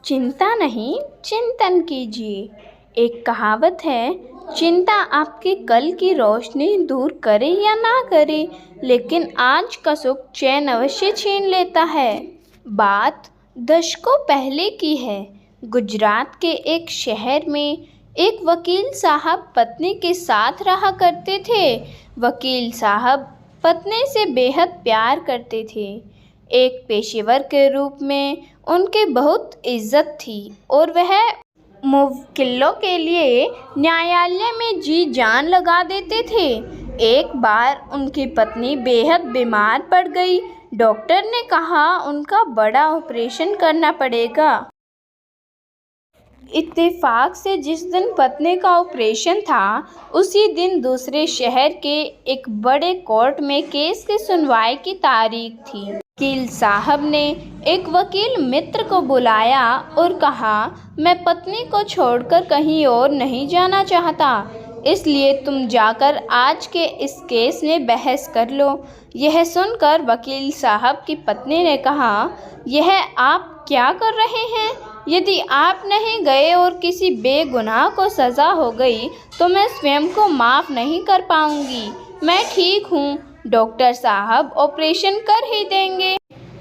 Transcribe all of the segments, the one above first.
चिंता नहीं, चिंतन कीजिए। एक कहावत है, चिंता आपके कल की रोशनी दूर करे या ना करे, लेकिन आज का सुख चैन अवश्य छीन लेता है। बात दशकों पहले की है। गुजरात के एक शहर में एक वकील साहब पत्नी के साथ रहा करते थे। वकील साहब पत्नी से बेहद प्यार करते थे। एक पेशेवर के रूप में उनकी बहुत इज्जत थी और वह मुवक्किलों के लिए न्यायालय में जी जान लगा देते थे। एक बार उनकी पत्नी बेहद बीमार पड़ गई। डॉक्टर ने कहा उनका बड़ा ऑपरेशन करना पड़ेगा। इत्तेफाक से जिस दिन पत्नी का ऑपरेशन था, उसी दिन दूसरे शहर के एक बड़े कोर्ट में केस की सुनवाई की तारीख थी। वकील साहब ने एक वकील मित्र को बुलाया और कहा, मैं पत्नी को छोड़कर कहीं और नहीं जाना चाहता, इसलिए तुम जाकर आज के इस केस में बहस कर लो। यह सुनकर वकील साहब की पत्नी ने कहा, यह आप क्या कर रहे हैं? यदि आप नहीं गए और किसी बेगुनाह को सज़ा हो गई तो मैं स्वयं को माफ़ नहीं कर पाऊंगी। मैं ठीक हूँ, डॉक्टर साहब ऑपरेशन कर ही देंगे।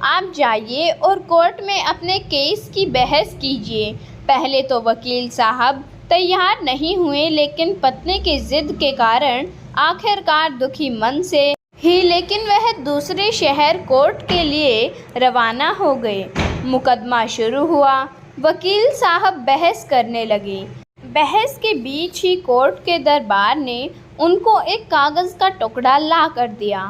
आप जाइए और कोर्ट में अपने केस की बहस कीजिए। पहले तो वकील साहब तैयार नहीं हुए, लेकिन पत्नी की जिद के कारण आखिरकार दुखी मन से ही लेकिन वह दूसरे शहर कोर्ट के लिए रवाना हो गए। मुकदमा शुरू हुआ। वकील साहब बहस करने लगे। बहस के बीच ही कोर्ट के दरबार ने उनको एक कागज़ का टुकड़ा ला कर दिया।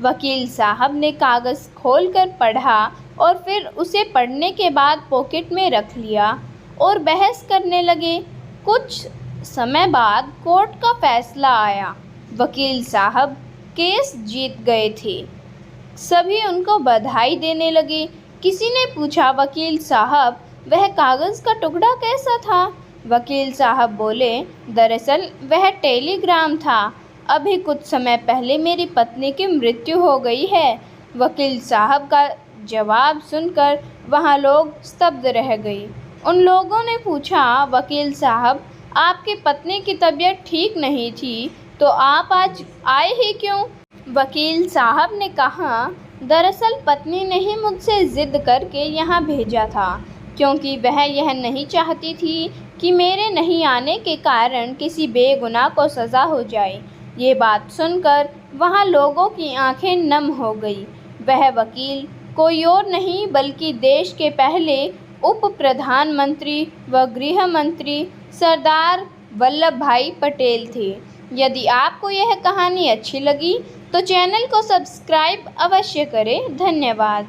वकील साहब ने कागज़ खोलकर पढ़ा और फिर उसे पढ़ने के बाद पॉकेट में रख लिया और बहस करने लगे। कुछ समय बाद कोर्ट का फैसला आया। वकील साहब केस जीत गए थे। सभी उनको बधाई देने लगे। किसी ने पूछा, वकील साहब वह कागज़ का टुकड़ा कैसा था? वकील साहब बोले, दरअसल वह टेलीग्राम था। अभी कुछ समय पहले मेरी पत्नी की मृत्यु हो गई है। वकील साहब का जवाब सुनकर वहाँ लोग स्तब्ध रह गए। उन लोगों ने पूछा, वकील साहब आपकी पत्नी की तबीयत ठीक नहीं थी, तो आप आज आए ही क्यों? वकील साहब ने कहा, दरअसल पत्नी ने ही मुझसे ज़िद करके यहाँ भेजा था, क्योंकि वह यह नहीं चाहती थी कि मेरे नहीं आने के कारण किसी बेगुनाह को सज़ा हो जाए। ये बात सुनकर वहाँ लोगों की आंखें नम हो गई। वह वकील कोई और नहीं बल्कि देश के पहले उप प्रधानमंत्री व गृह मंत्री सरदार वल्लभ भाई पटेल थे। यदि आपको यह कहानी अच्छी लगी तो चैनल को सब्सक्राइब अवश्य करें। धन्यवाद।